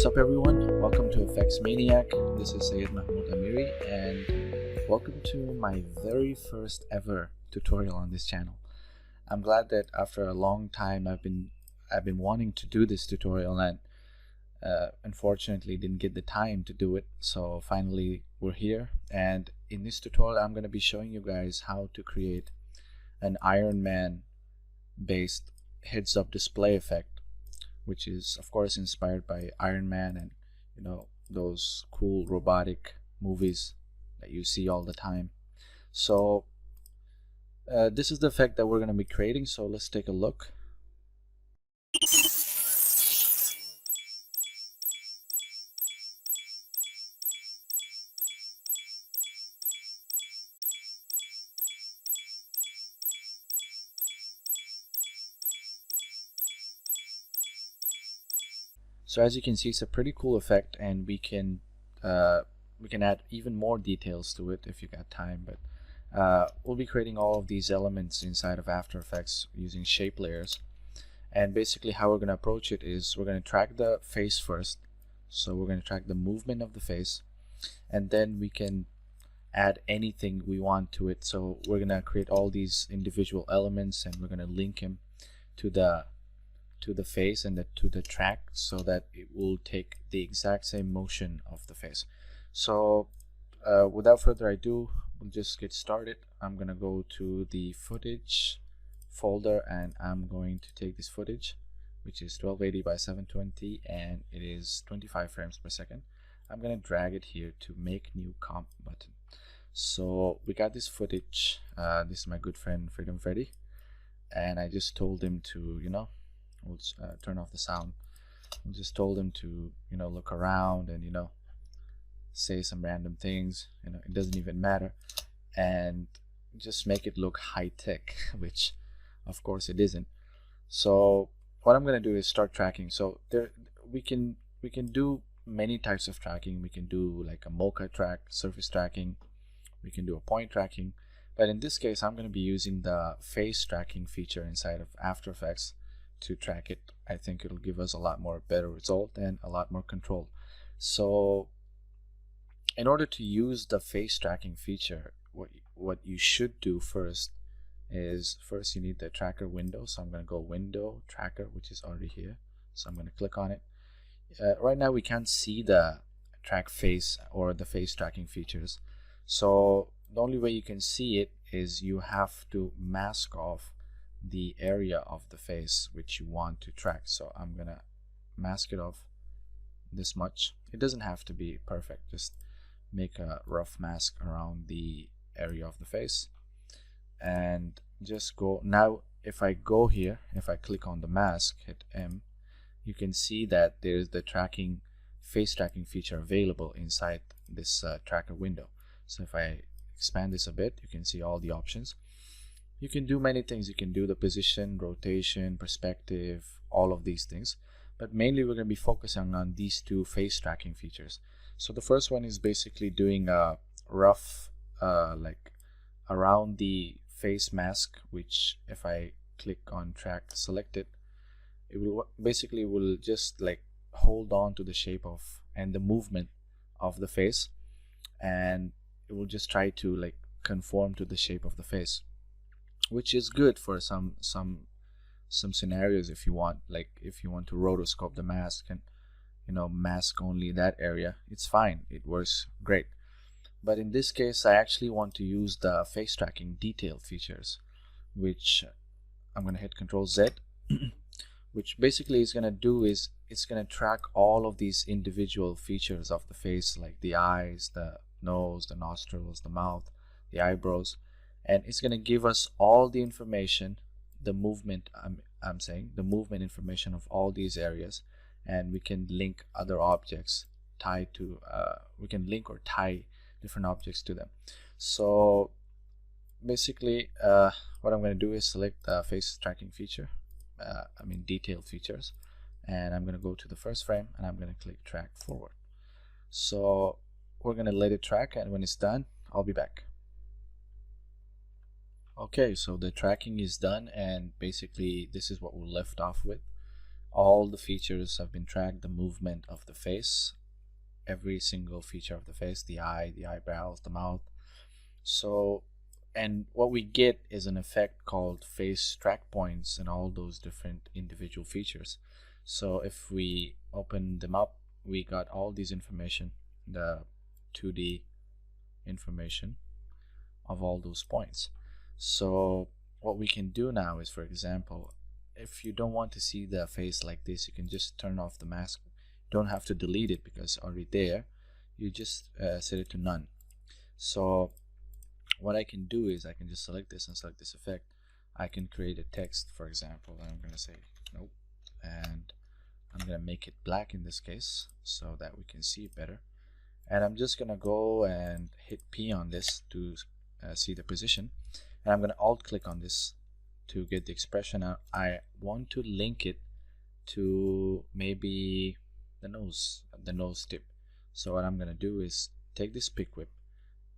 What's up everyone, welcome to Effects Maniac. This is Syed Mahmoud Amiri and welcome to my very first ever tutorial on this channel. I'm glad that after a long time I've been wanting to do this tutorial and unfortunately didn't get the time to do it, so finally we're here. And in this tutorial I'm going to be showing you guys how to create an Iron Man based heads-up display effect, which is of course inspired by Iron Man and those cool robotic movies that you see all the time. So this is the effect that we're going to be creating, so let's take a look. So as you can see, it's a pretty cool effect, and we can add even more details to it if you got time. But we'll be creating all of these elements inside of After Effects using shape layers. And basically how we're going to approach it is we're going to track the face first. So we're going to track the movement of the face, and then we can add anything we want to it. So we're going to create all these individual elements, and we're going to link them to the face and to the track, so that it will take the exact same motion of the face. So without further ado, we'll just get started. I'm gonna go to the footage folder, and I'm going to take this footage, which is 1280 by 720, and it is 25 frames per second. I'm gonna drag it here to make new comp button. So we got this footage. This is my good friend Freedom Freddy, and I just told him to we'll turn off the sound. We just told him to look around and say some random things. It doesn't even matter, and just make it look high-tech, which of course it isn't. So what I'm gonna do is start tracking. So there we can do many types of tracking. We can do like a mocha track, surface tracking, we can do a point tracking, but in this case I'm going to be using the face tracking feature inside of After Effects to track it. I think it'll give us a lot more better result and a lot more control. So in order to use the face tracking feature, what you should do first is you need the tracker window. So I'm going to go window tracker, which is already here. So I'm going to click on it. Right now we can't see the track face or the face tracking features. So the only way you can see it is you have to mask off the area of the face which you want to track. So I'm gonna mask it off this much. It doesn't have to be perfect, just make a rough mask around the area of the face, and just go. Now if I go here, if I click on the mask, hit M, you can see that there's the face tracking feature available inside this tracker window. So if I expand this a bit, you can see all the options. You can do many things. You can do the position, rotation, perspective, all of these things, but mainly we're going to be focusing on these two face tracking features. So the first one is basically doing a rough like around the face mask, which if I click on track selected, it will basically just like hold on to the shape of and the movement of the face, and it will just try to like conform to the shape of the face, which is good for some scenarios. If you want, like if you want to rotoscope the mask and mask only that area, it's fine, it works great. But in this case I actually want to use the face tracking detail features, which I'm going to hit Control Z which basically is going to do is it's going to track all of these individual features of the face, like the eyes, the nose, the nostrils, the mouth, the eyebrows, and it's going to give us all the information, the movement, I'm saying the movement information of all these areas, and we can link other objects tied to we can link or tie different objects to them. So basically what I'm going to do is select the face tracking feature, detail features, and I'm going to go to the first frame and I'm going to click track forward. So we're going to let it track, and when it's done I'll be back. Okay, so the tracking is done, and basically this is what we're left off with. all the features have been tracked, the movement of the face, every single feature of the face, the eye, the eyebrows, the mouth. So, and what we get is an effect called face track points and all those different individual features. So if we open them up, we got all these information, the 2D information of all those points. So what we can do now is, for example, if you don't want to see the face like this, you can just turn off the mask. You don't have to delete it because it's already there. You just set it to none. So what I can do is I can just select this and select this effect. I can create a text, for example, and I'm going to say nope, and I'm going to make it black in this case so that we can see it better. And I'm just going to go and hit P on this to see the position, and I'm going to alt click on this to get the expression. I want to link it to maybe the nose tip. So what I'm going to do is take this pick whip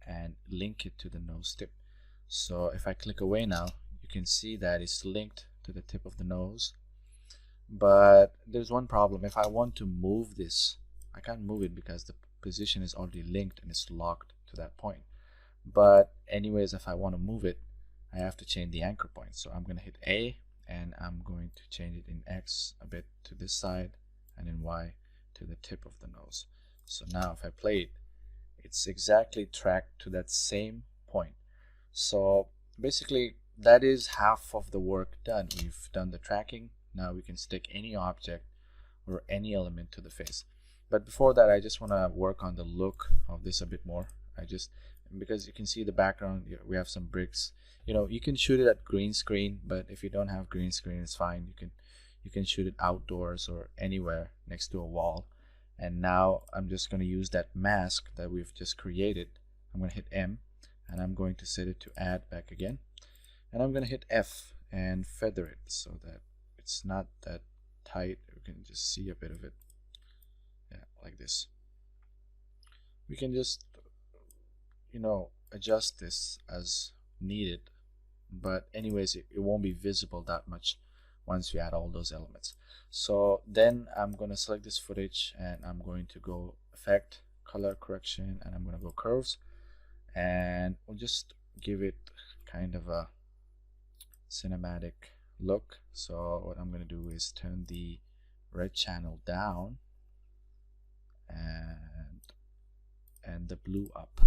and link it to the nose tip. So if I click away now, you can see that it's linked to the tip of the nose. But there's one problem. If I want to move this, I can't move it because the position is already linked and it's locked to that point. But anyways, if I want to move it, I have to change the anchor point. So I'm going to hit A, and I'm going to change it in X a bit to this side, and in Y to the tip of the nose. So now if I play it, it's exactly tracked to that same point. So basically that is half of the work done. We've done the tracking. Now we can stick any object or any element to the face. But before that, I just want to work on the look of this a bit more. Because you can see the background, we have some bricks. You can shoot it at green screen, but if you don't have green screen, it's fine. You can shoot it outdoors or anywhere next to a wall. And now I'm just going to use that mask that we've just created. I'm going to hit M, and I'm going to set it to add back again. And I'm going to hit F and feather it so that it's not that tight. We can just see a bit of it. Yeah, like this. We can just adjust this as needed, but anyways, it won't be visible that much once we add all those elements. So then I'm going to select this footage, and I'm going to go effect, color correction, and I'm going to go curves, and we'll just give it kind of a cinematic look. So what I'm going to do is turn the red channel down and the blue up.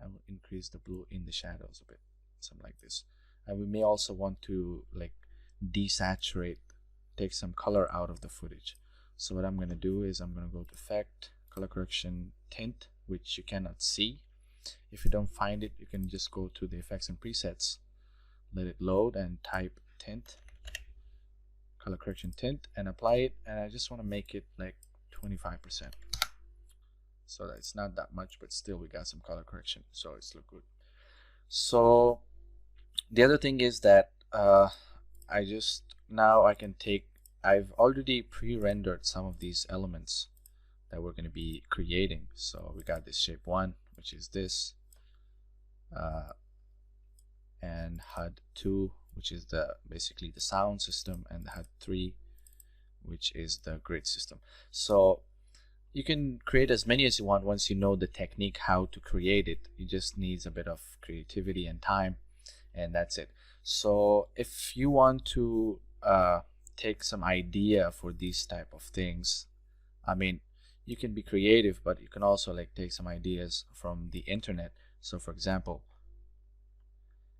I will increase the blue in the shadows a bit, something like this. And we may also want to desaturate, take some color out of the footage. So what I'm going to do is I'm going to go to effect, color correction, tint, which you cannot see. If you don't find it, you can just go to the effects and presets, let it load, and type tint, color correction tint, and apply it. And I just want to make it like 25%. So that it's not that much, but still we got some color correction, so it's look good. So the other thing is that I've already pre-rendered some of these elements that we're going to be creating. So we got this shape 1, which is this, and HUD 2, which is basically the sound system, and the HUD 3, which is the grid system. So you can create as many as you want once you know the technique how to create it. It just needs a bit of creativity and time, and that's it. So if you want to take some idea for these type of things, I mean, you can be creative, but you can also take some ideas from the internet. So for example,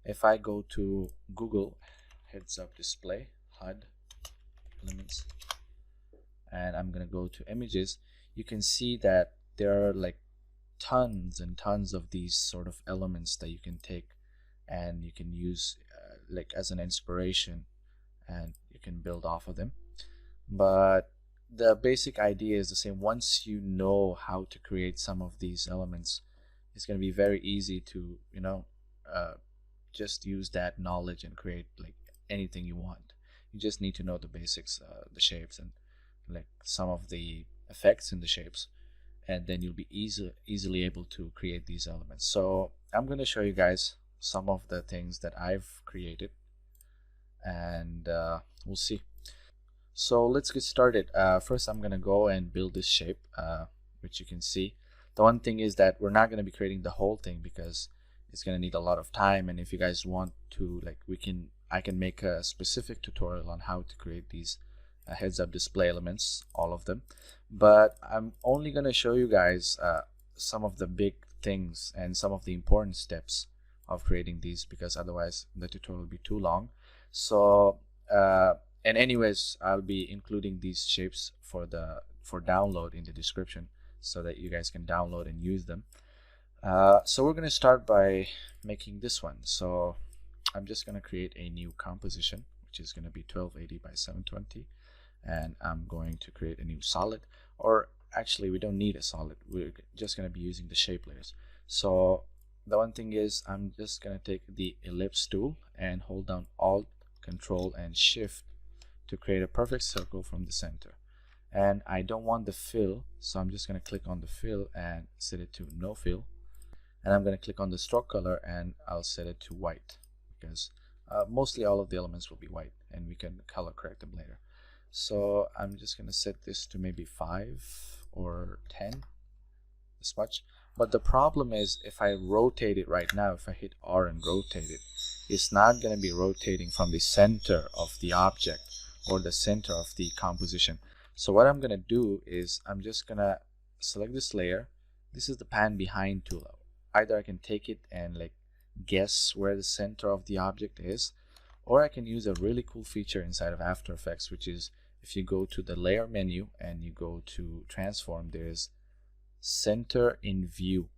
if I go to Google heads-up display HUD elements, and I'm gonna go to images, you can see that there are tons and tons of these sort of elements that you can take and you can use as an inspiration, and you can build off of them. But the basic idea is the same. Once you know how to create some of these elements, it's going to be very easy to just use that knowledge and create anything you want. You just need to know the basics, the shapes, and some of the effects in the shapes, and then you'll be easily able to create these elements. So I'm going to show you guys some of the things that I've created, and we'll see. So let's get started. First I'm gonna go and build this shape, which you can see. The one thing is that we're not gonna be creating the whole thing because it's gonna need a lot of time, and if you guys want to, like, I can make a specific tutorial on how to create these heads-up display elements, all of them. But I'm only gonna show you guys some of the big things and some of the important steps of creating these, because otherwise the tutorial will be too long. So and anyways, I'll be including these shapes for download in the description so that you guys can download and use them. So we're going to start by making this one. So I'm just going to create a new composition, which is going to be 1280 by 720, and I'm going to create a new solid, or actually we don't need a solid, we're just going to be using the shape layers. So the one thing is, I'm just going to take the ellipse tool and hold down Alt, Control and Shift to create a perfect circle from the center. And I don't want the fill, so I'm just going to click on the fill and set it to no fill. And I'm going to click on the stroke color and I'll set it to white, because mostly all of the elements will be white and we can color correct them later. So I'm just going to set this to maybe 5 or 10, this much. But the problem is, if I rotate it right now, if I hit R and rotate it, it's not going to be rotating from the center of the object or the center of the composition. So what I'm going to do is, I'm just going to select this layer. This is the pan behind tool. Either I can take it and like guess where the center of the object is, or I can use a really cool feature inside of After Effects, which is, if you go to the layer menu and you go to transform, there's center in view.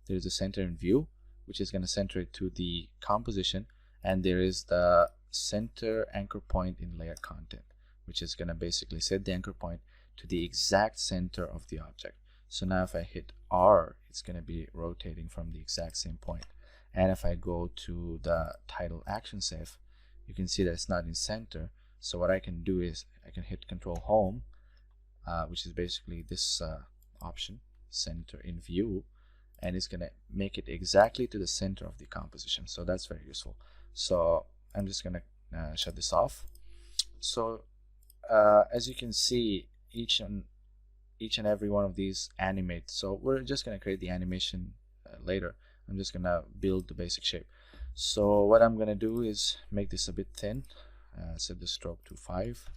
There's a center in view, which is going to center it to the composition, and there is the center anchor point in layer content, which is going to basically set the anchor point to the exact center of the object. So now if I hit R, it's going to be rotating from the exact same point. And if I go to the title action save, you can see that it's not in center. So what I can do is, I can hit Control Home, which is basically this option, center in view, and it's going to make it exactly to the center of the composition. So that's very useful. So I'm just going to shut this off. So as you can see, each and every one of these animate. So we're just going to create the animation later. I'm just going to build the basic shape. So what I'm going to do is make this a bit thin, set the stroke to 5,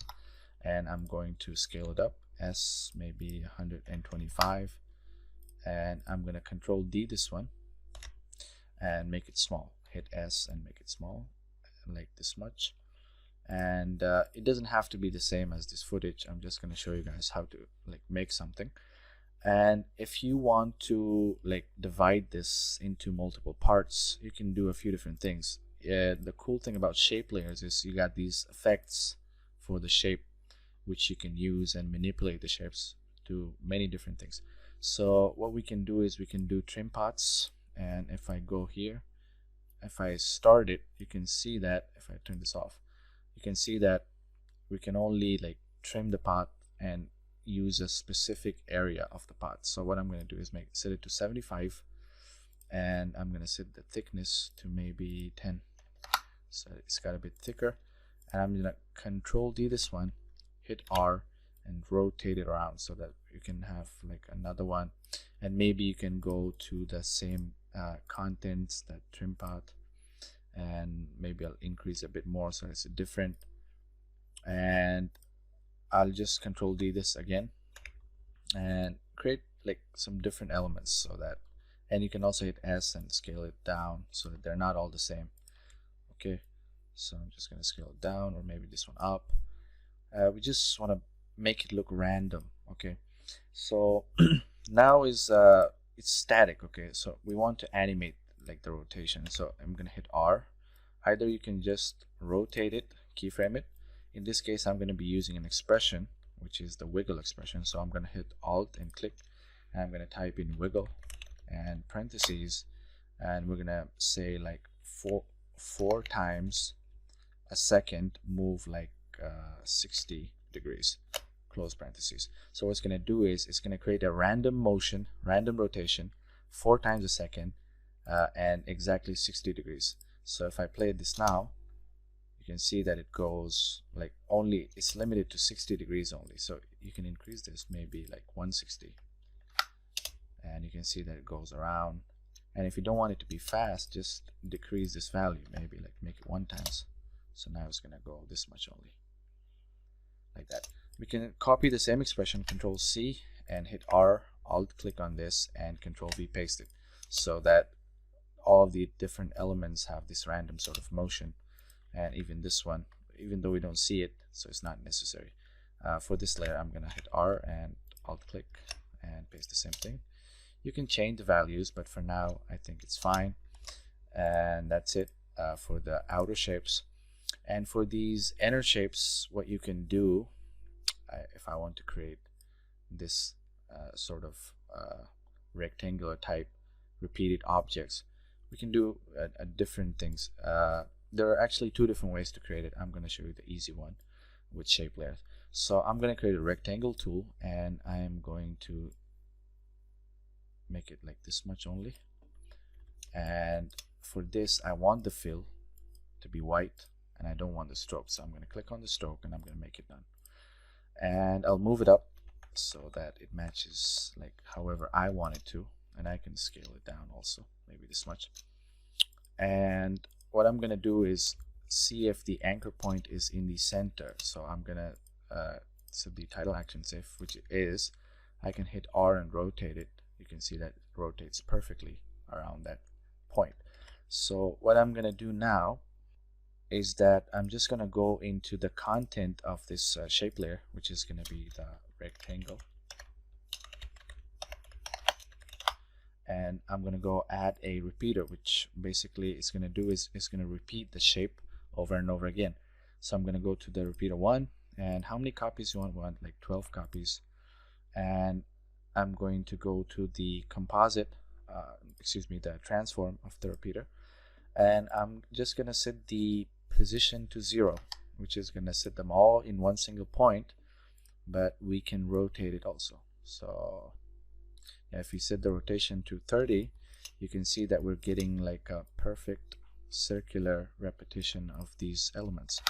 and I'm going to scale it up as maybe 125, and I'm going to Control D this one and make it small. Hit S and make it small, like this much. And it doesn't have to be the same as this footage. I'm just going to show you guys how to like make something. And if you want to like divide this into multiple parts, you can do a few different things. The cool thing about shape layers is you got these effects for the shape, which you can use and manipulate the shapes to many different things. So what we can do is, we can do trim pots, and if I go here, if I start it, you can see that if I turn this off, you can see that we can only like trim the pot and use a specific area of the pot. So what I'm going to do is set it to 75, and I'm going to set the thickness to maybe 10, so it's got a bit thicker. And I'm going to Control D this one, hit R and rotate it around so that you can have like another one, and maybe you can go to the same contents, that trim pot, and maybe I'll increase a bit more so it's different. And I'll just Control D this again and create like some different elements, so that, and you can also hit S and scale it down so that they're not all the same. Okay, so I'm just going to scale it down, or maybe this one up. We just want to make it look random. Okay, so now is it's static. Okay, so we want to animate like the rotation. So I'm going to hit R. Either you can just rotate it, keyframe it. In this case, I'm going to be using an expression, which is the wiggle expression. So I'm going to hit Alt and click, and I'm going to type in wiggle and parentheses, and we're going to say like four times a second move like 60 degrees, close parentheses. So what it's going to do is, it's going to create a random motion, random rotation 4 times a second and exactly 60 degrees. So if I play this now, you can see that it goes like only, it's limited to 60 degrees only. So you can increase this maybe like 160, and you can see that it goes around. And if you don't want it to be fast, just decrease this value, maybe like make it 1 times. So now it's gonna go this much only, like that. We can copy the same expression, Control C and hit R, Alt click on this, and Control V paste it, so that all of the different elements have this random sort of motion. And even this one, even though we don't see it, so it's not necessary. For this layer, I'm gonna hit R and Alt click and paste the same thing. You can change the values, but for now I think it's fine. And that's it for the outer shapes. And for these inner shapes, what you can do, if I want to create this sort of rectangular type repeated objects, we can do different things. There are actually 2 different ways to create it. I'm going to show you the easy one with shape layers. So I'm going to create a rectangle tool, and I am going to make it like this much only. And for this, I want the fill to be white, and I don't want the stroke. So I'm going to click on the stroke, and I'm going to make it none. And I'll move it up so that it matches like however I want it to, and I can scale it down also, maybe this much. And what I'm gonna do is see if the anchor point is in the center. So I'm gonna set the title action if, which it is. I can hit R and rotate it. You can see that it rotates perfectly around that point. So what I'm gonna do now is that I'm just gonna go into the content of this shape layer, which is gonna be the rectangle. And I'm gonna go add a repeater, which basically it's gonna do is it's gonna repeat the shape over and over again. So I'm gonna go to the repeater 1, and how many copies you want? We want like 12 copies. And I'm going to go to the composite, the transform of the repeater, and I'm just gonna set the position to 0, which is gonna set them all in one single point, but we can rotate it also. So if we set the rotation to 30, you can see that we're getting like a perfect circular repetition of these elements.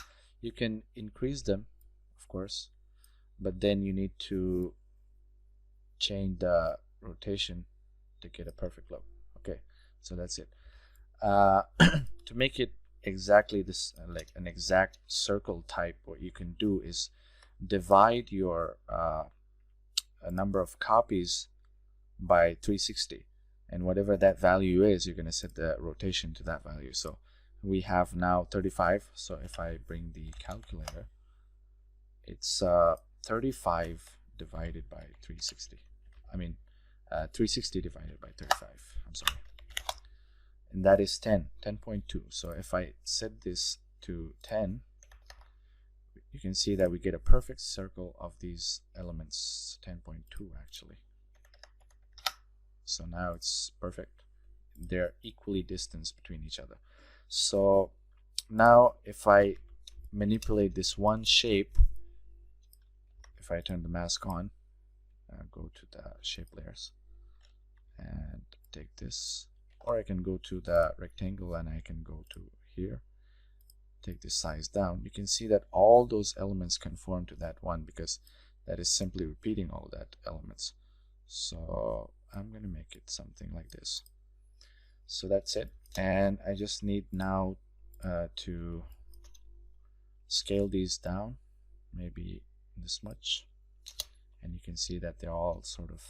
You can increase them, of course, but then you need to change the rotation to get a perfect look. Okay, so that's it. To make it exactly this, like an exact circle type, what you can do is divide your a number of copies by 360, and whatever that value is, you're going to set the rotation to that value. So we have now 35. So if I bring the calculator, it's 35 divided by 360. I mean 360 divided by 35, I'm sorry, and that is 10.2. So if I set this to 10, you can see that we get a perfect circle of these elements, 10.2 actually. So now it's perfect. They're equally distanced between each other. So now if I manipulate this one shape, if I turn the mask on, go to the shape layers and take this, or I can go to the rectangle and I can go to here, take this size down. You can see that all those elements conform to that one, because that is simply repeating all that elements. So I'm going to make it something like this. So that's it. And I just need now to scale these down, maybe this much. And you can see that they all sort of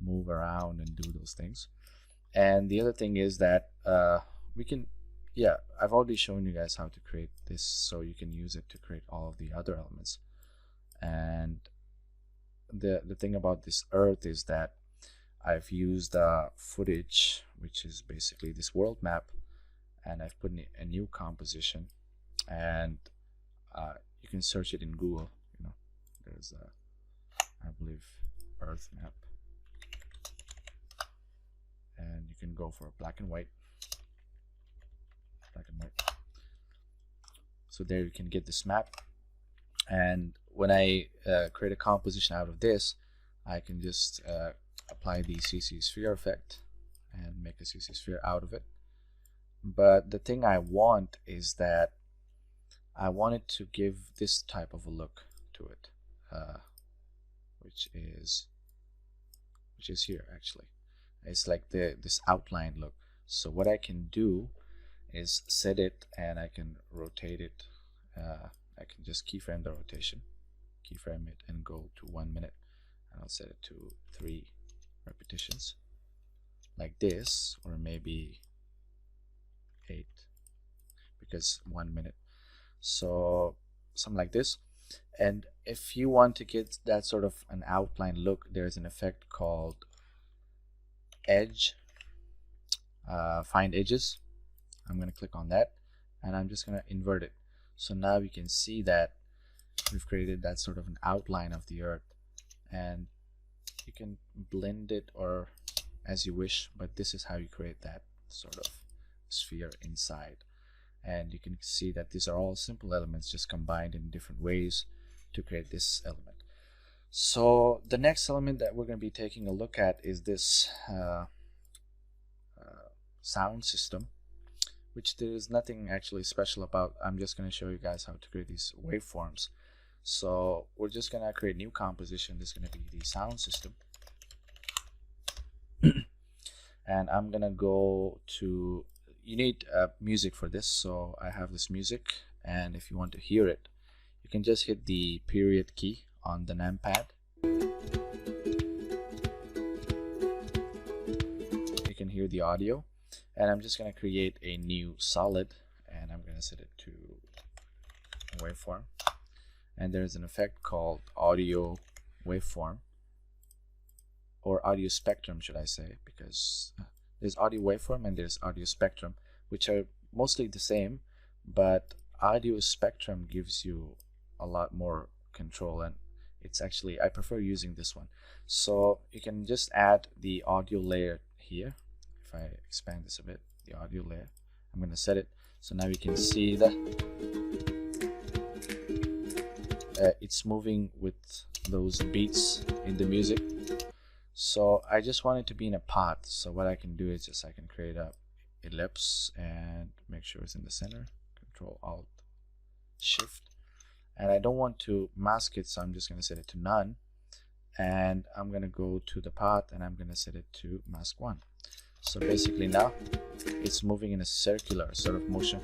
move around and do those things. And the other thing is that we can, I've already shown you guys how to create this, so you can use it to create all of the other elements. And the thing about this earth is that I've used footage, which is basically this world map, and I've put in a new composition, and you can search it in Google. You know, there's I believe earth map, and you can go for black and white. So there you can get this map, and when I create a composition out of this, I can just apply the CC sphere effect and make a CC sphere out of it. But the thing I want is that I wanted to give this type of a look to it, which is here actually. It's like this outline look. So what I can do is set it, and I can rotate it. I can just keyframe the rotation, keyframe it, and go to 1 minute, and I'll set it to 3 repetitions like this, or maybe 8 because 1 minute. So something like this. And if you want to get that sort of an outline look, there's an effect called edge, find edges. I'm going to click on that, and I'm just going to invert it. So now you can see that we've created that sort of an outline of the earth, and you can blend it or as you wish, but this is how you create that sort of sphere inside. And you can see that these are all simple elements just combined in different ways to create this element. So the next element that we're going to be taking a look at is this sound system, which there is nothing actually special about. I'm just going to show you guys how to create these waveforms. So we're just going to create new composition. This is going to be the sound system. And I'm going to go to, you need music for this. So I have this music, and if you want to hear it, you can just hit the period key on the numpad. You can hear the audio, and I'm just going to create a new solid, and I'm going to set it to waveform. And there's an effect called audio waveform, or audio spectrum should I say, because there's audio waveform and there's audio spectrum, which are mostly the same, but audio spectrum gives you a lot more control, and it's actually, I prefer using this one. So you can just add the audio layer here. If I expand this a bit, the audio layer, I'm going to set it so now you can see that it's moving with those beats in the music. So I just want it to be in a path. So what I can do is just I can create a ellipse and make sure it's in the center. Control Alt Shift, and I don't want to mask it, so I'm just going to set it to none, and I'm going to go to the path and I'm going to set it to mask 1. So basically now it's moving in a circular sort of motion.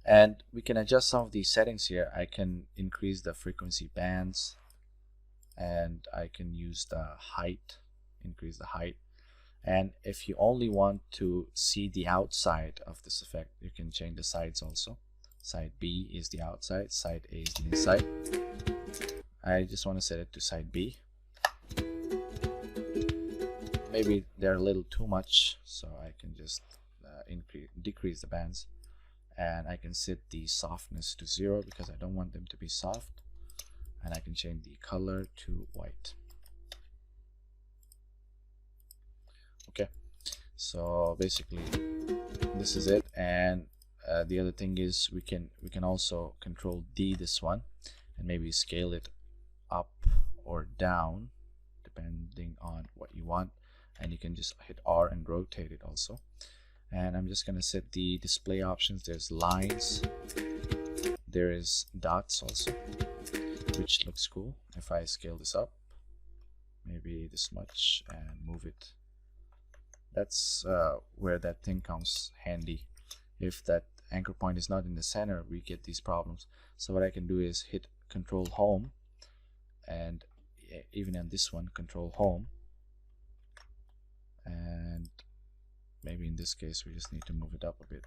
And we can adjust some of these settings here. I can increase the frequency bands, and I can use the height, increase the height. And if you only want to see the outside of this effect, you can change the sides also. Side B is the outside, side A is the inside. I just want to set it to side B. Maybe they're a little too much, so I can just decrease the bands. And I can set the softness to 0 because I don't want them to be soft, and I can change the color to white. Okay, so basically this is it. And the other thing is we can also control D this one and maybe scale it up or down depending on what you want, and you can just hit R and rotate it also. And I'm just going to set the display options. There's lines, there is dots also, which looks cool. If I scale this up maybe this much and move it, that's where that thing comes handy. If that anchor point is not in the center, we get these problems. So what I can do is hit Control Home, and even on this one, Control Home, and maybe in this case we just need to move it up a bit,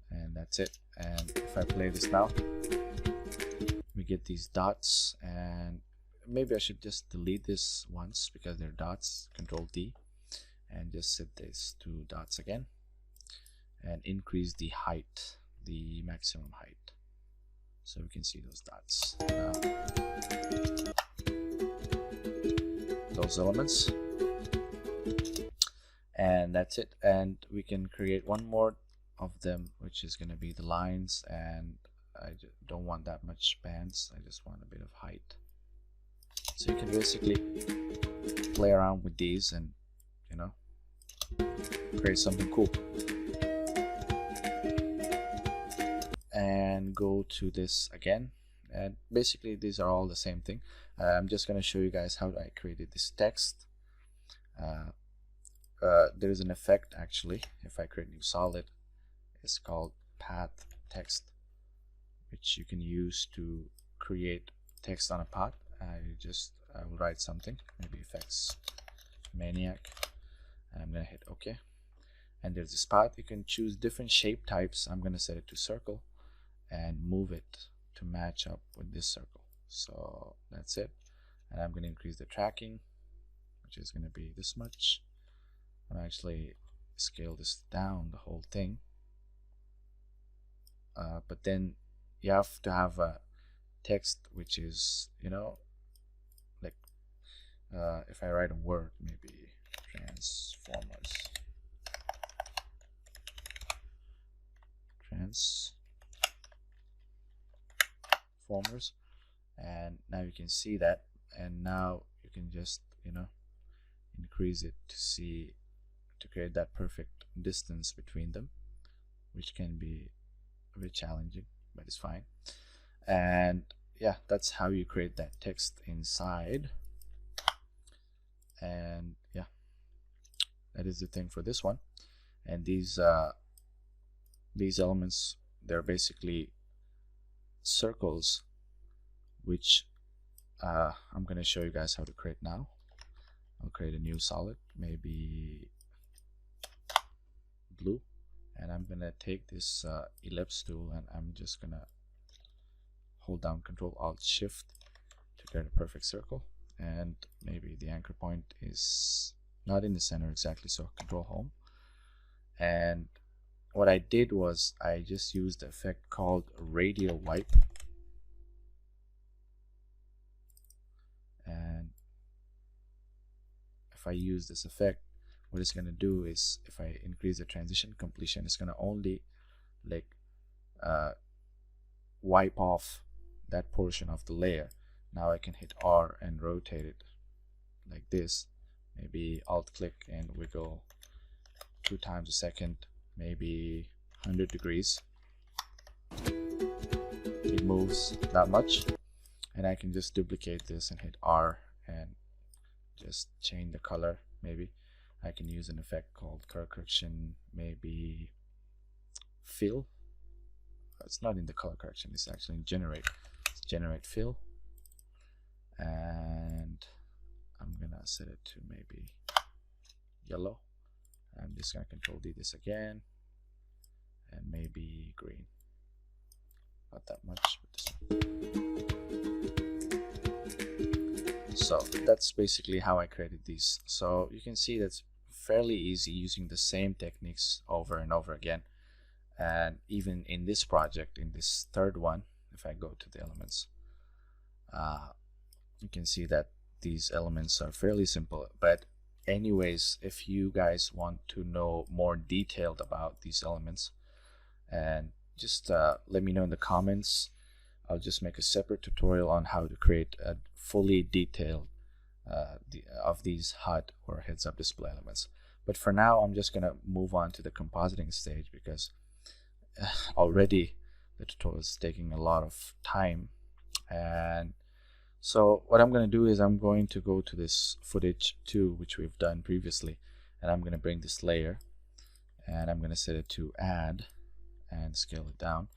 and that's it. And if I play this now, we get these dots, and maybe I should just delete this once because they're dots. Control D, and just set these 2 dots again, and increase the height, the maximum height, so we can see those dots now, those elements. And that's it. And we can create one more of them, which is going to be the lines, and I don't want that much bands, I just want a bit of height. So you can basically play around with these, and you know, create something cool. And go to this again, and basically these are all the same thing. I'm just going to show you guys how I created this text. There is an effect actually. If I create new solid, it's called path text, which you can use to create text on a path. I will write something, maybe effects maniac, and I'm gonna hit OK. And there's this path. You can choose different shape types. I'm gonna set it to circle and move it to match up with this circle. So that's it. And I'm gonna increase the tracking, which is gonna be this much. I'm actually scale this down, the whole thing. But then you have to have a text which is, you know, like if I write a word, maybe transformers, and now you can see that, and now you can just, you know, increase it to create that perfect distance between them, which can be a bit challenging, but it's fine. And yeah, that's how you create that text inside. And yeah, that is the thing for this one. And these elements, they're basically circles, which I'm going to show you guys how to create now. I'll create a new solid, maybe blue, and I'm gonna take this ellipse tool, and I'm just gonna hold down Control Alt Shift to create a perfect circle. And maybe the anchor point is not in the center exactly, so Control Home. And what I did was I just used the effect called Radial Wipe, and if I use this effect, what it's going to do is, if I increase the transition completion, it's going to only like wipe off that portion of the layer. Now I can hit R and rotate it like this, maybe alt click and wiggle 2 times a second, maybe 100 degrees. It moves that much, and I can just duplicate this and hit R and just change the color. Maybe I can use an effect called color correction, maybe fill. It's not in the color correction, it's actually in generate. It's generate fill, and I'm gonna set it to maybe yellow. I'm just gonna Control D this again, and maybe green. Not that much, but this one. So that's basically how I created these. So you can see that's fairly easy using the same techniques over and over again. And even in this project, in this third one, if I go to the elements, you can see that these elements are fairly simple. But anyways, if you guys want to know more detailed about these elements, and just let me know in the comments. I'll just make a separate tutorial on how to create a fully detailed of these HUD or heads-up display elements. But for now, I'm just gonna move on to the compositing stage, because already the tutorial is taking a lot of time. And so what I'm gonna do is I'm going to go to this footage 2, which we've done previously, and I'm gonna bring this layer, and I'm gonna set it to add and scale it down.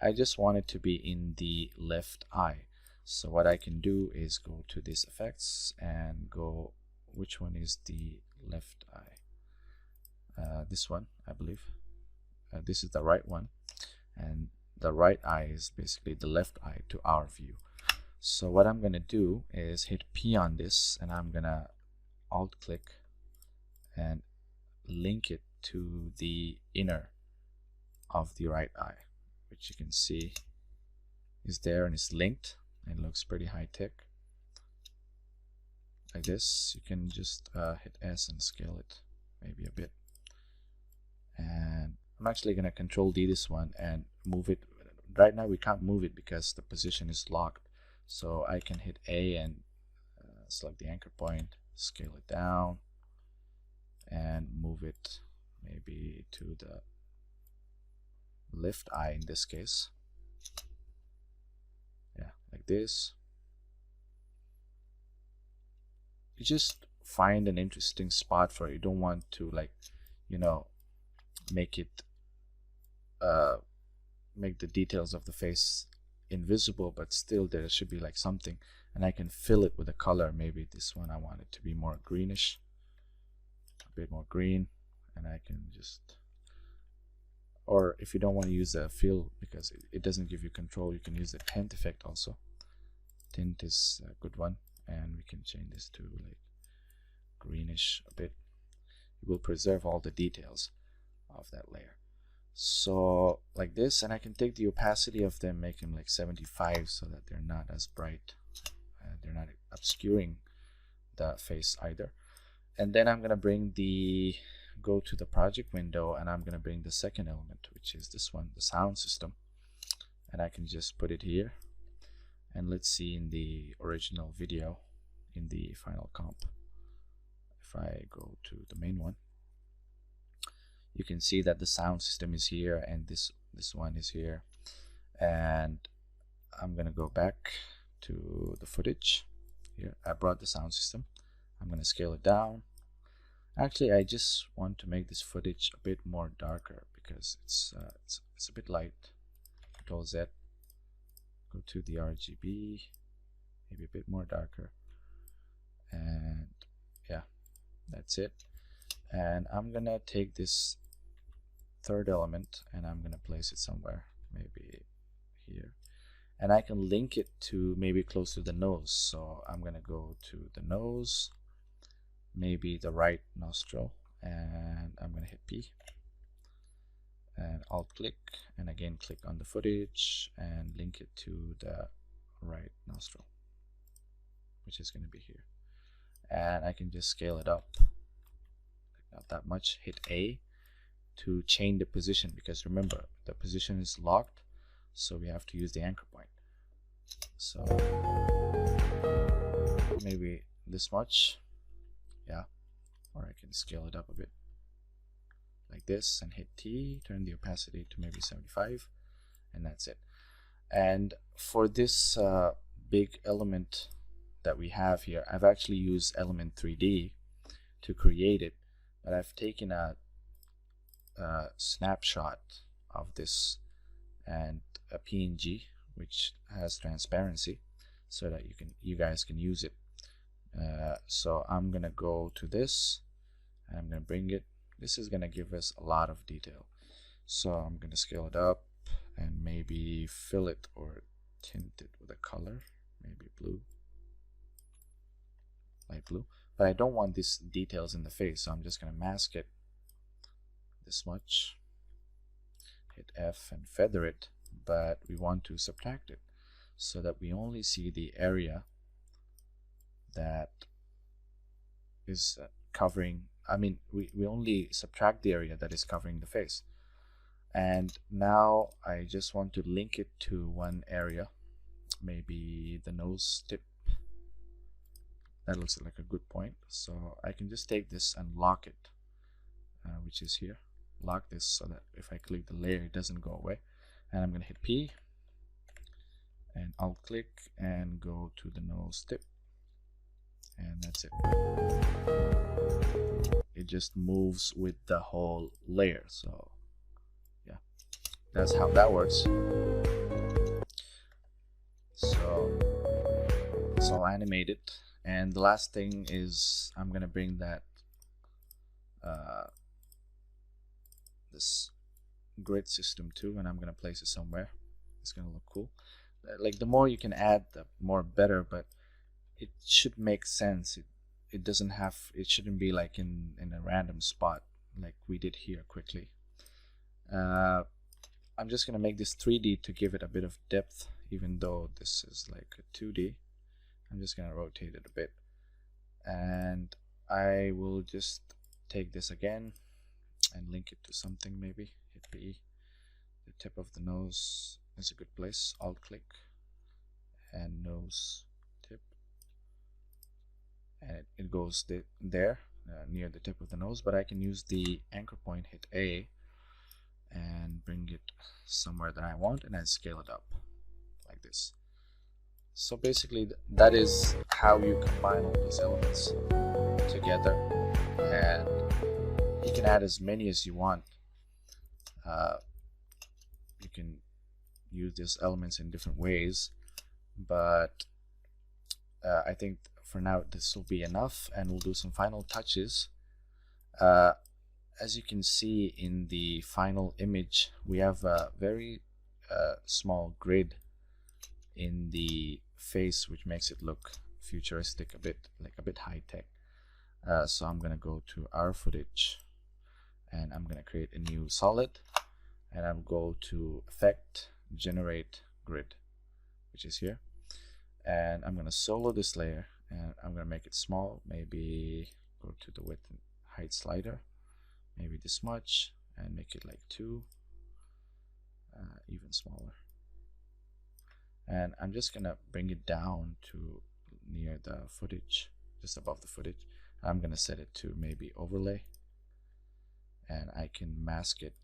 I just want it to be in the left eye. So what I can do is go to these effects and go, which one is the left eye? This one, I believe. This is the right one, and the right eye is basically the left eye to our view. So what I'm gonna do is hit P on this, and I'm gonna alt click and link it to the inner of the right eye, which you can see is there and it's linked. It looks pretty high tech. Like this, you can just hit S and scale it maybe a bit. And I'm actually gonna Control D this one and move it. Right now we can't move it because the position is locked. So I can hit A and select the anchor point, scale it down, and move it maybe to the left eye in this case. Yeah, like this. You just find an interesting spot for it. You don't want to, like, you know, make it make the details of the face invisible, but still there should be like something, and I can fill it with a color. Maybe this one I want it to be more greenish, a bit more green, and I can just, or if you don't want to use the fill because it doesn't give you control, you can use the tint effect also. Tint is a good one, and we can change this to like greenish a bit. It will preserve all the details of that layer. So like this, and I can take the opacity of them, make them like 75 so that they're not as bright, they're not obscuring the face either. And then I'm gonna go to the project window, and I'm gonna bring the second element, which is this one, the sound system, and I can just put it here. And let's see in the original video, in the final comp, if I go to the main one, you can see that the sound system is here, and this one is here. And I'm gonna go back to the footage here. I brought the sound system. I'm gonna scale it down. Actually, I just want to make this footage a bit more darker because it's a bit light. Control Z, go to the RGB, maybe a bit more darker, and yeah, that's it. And I'm gonna take this third element and I'm gonna place it somewhere, maybe here, and I can link it to maybe close to the nose. So I'm gonna go to the nose, maybe the right nostril, and I'm gonna hit P and Alt click, and again click on the footage and link it to the right nostril, which is going to be here. And I can just scale it up, not that much. Hit A to change the position, because remember the position is locked, so we have to use the anchor point. So maybe this much, yeah, or I can scale it up a bit like this and hit T, turn the opacity to maybe 75, and that's it. And for this big element that we have here, I've actually used Element 3D to create it, but I've taken a snapshot of this and a PNG which has transparency so that you guys can use it. So I'm gonna go to this, and I'm gonna bring it. This is gonna give us a lot of detail, so I'm gonna scale it up and maybe fill it or tint it with a color, maybe blue, light blue. But I don't want these details in the face, so I'm just gonna mask it this much, hit F and feather it, but we want to subtract it so that we only see the area that is covering, I mean, we only subtract the area that is covering the face. And now I just want to link it to one area, maybe the nose tip. That looks like a good point. So I can just take this and lock it, which is here. Lock this so that if I click the layer, it doesn't go away. And I'm going to hit P and I'll click and go to the nose tip. And that's it. It just moves with the whole layer. So yeah, that's how that works. So it's all animated. And the last thing is I'm gonna bring that this grid system too, and I'm gonna place it somewhere. It's gonna look cool. Like the more you can add, the more better, but it should make sense. It doesn't have, it shouldn't be like in a random spot like we did here quickly. I'm just gonna make this 3D to give it a bit of depth, even though this is like a 2D. I'm just gonna rotate it a bit, and I will just take this again and link it to something, maybe hit B. The tip of the nose is a good place. Alt click and nose tip, and it goes there, near the tip of the nose, but I can use the anchor point, hit A, and bring it somewhere that I want, and then scale it up like this. So basically that is how you combine all these elements together, and you can add as many as you want. You can use these elements in different ways, but I think for now this will be enough, and we'll do some final touches. As you can see in the final image, we have a very small grid in the face, which makes it look futuristic, a bit high-tech. So I'm gonna go to our footage, and I'm gonna create a new solid, and I'll go to Effect, Generate Grid, which is here, and I'm gonna solo this layer, and I'm gonna make it small. Maybe go to the width and height slider, maybe this much, and make it like 2, even smaller. And I'm just gonna bring it down to near the footage, just above the footage. I'm gonna set it to maybe overlay, and I can mask it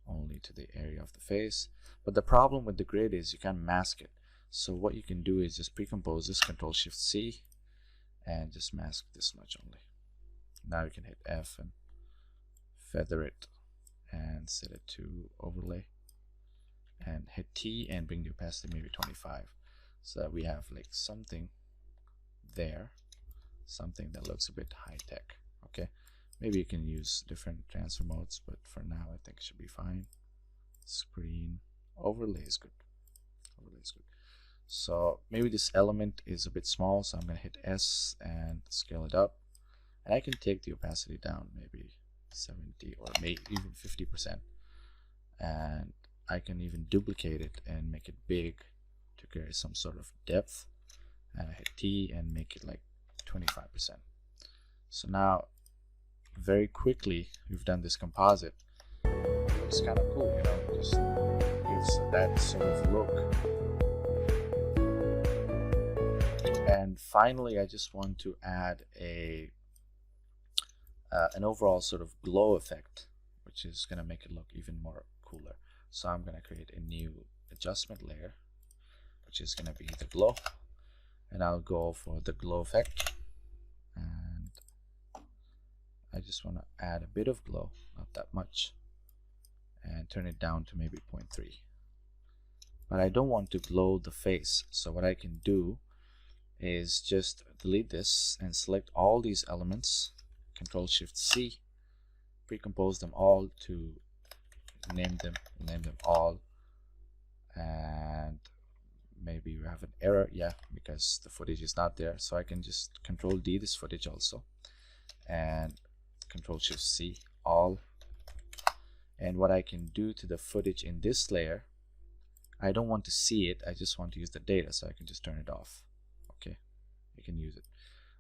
only to the area of the face. But the problem with the grid is you can't mask it. So what you can do is just pre-compose this, Control-Shift-C, and just mask this much only. Now you can hit F and feather it and set it to overlay, and hit T and bring the opacity maybe 25, so that we have like something there, something that looks a bit high-tech. Okay, maybe you can use different transfer modes, but for now I think it should be fine. Screen overlay is good. Overlay is good. So maybe this element is a bit small, so I'm gonna hit S and scale it up, and I can take the opacity down maybe 70 or maybe even 50%, and I can even duplicate it and make it big to create some sort of depth, and I hit T and make it like 25%. So now very quickly we've done this composite. It looks kind of cool, you know, just gives that sort of look. And finally, I just want to add an overall sort of glow effect, which is going to make it look even more cooler. So I'm going to create a new adjustment layer, which is going to be the glow, and I'll go for the glow effect, and I just want to add a bit of glow, not that much, and turn it down to maybe 0.3. But I don't want to glow the face, so what I can do is just delete this and select all these elements, Control-Shift-C, pre-compose them all to name them all, and maybe you have an error, yeah, because the footage is not there. So I can just Control-D this footage also, and Control-Shift-C all. And what I can do to the footage in this layer, I don't want to see it, I just want to use the data, so I can just turn it off. Okay, you can use it,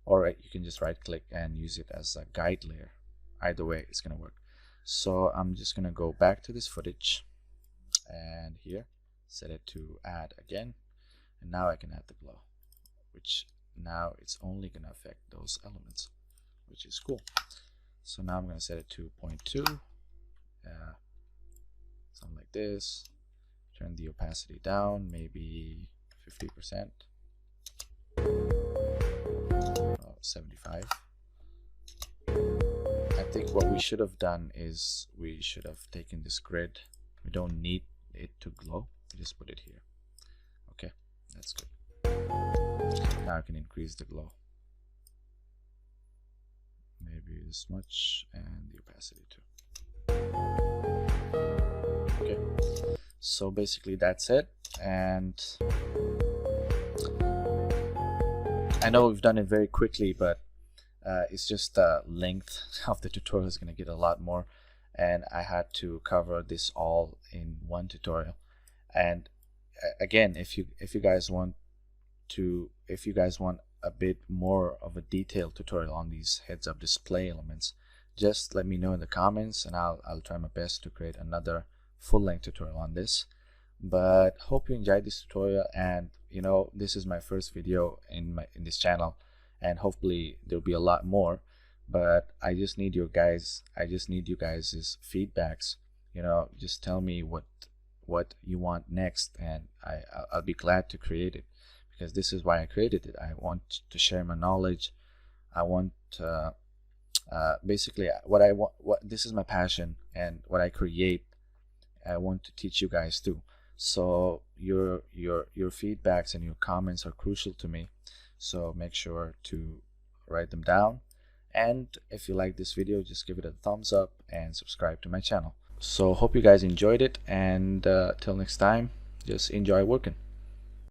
or you can just right click and use it as a guide layer. Either way it's gonna work. So I'm just gonna go back to this footage, and here set it to add again, and now I can add the glow, which now it's only gonna affect those elements, which is cool. So now I'm gonna set it to 0.2, something like this. Turn the opacity down, maybe 50%. 75. I think what we should have done is we should have taken this grid. We don't need it to glow, just put it here. Okay, that's good. Now I can increase the glow, maybe this much, and the opacity too. Okay, so basically that's it. And I know we've done it very quickly, but it's just the length of the tutorial is going to get a lot more, and I had to cover this all in one tutorial. And again, if you guys want a bit more of a detailed tutorial on these heads-up display elements, just let me know in the comments, and I'll try my best to create another full-length tutorial on this. But hope you enjoyed this tutorial, and you know, this is my first video in this channel, and hopefully there'll be a lot more. But I just need you guys' feedbacks. Just tell me what you want next, and I'll be glad to create it, because this is why I created it. I want to share my knowledge. I want basically what I want. This is my passion, and what I create, I want to teach you guys too. So your feedbacks and your comments are crucial to me. So make sure to write them down. And if you like this video, just give it a thumbs up and subscribe to my channel. So hope you guys enjoyed it, and till next time, just enjoy working.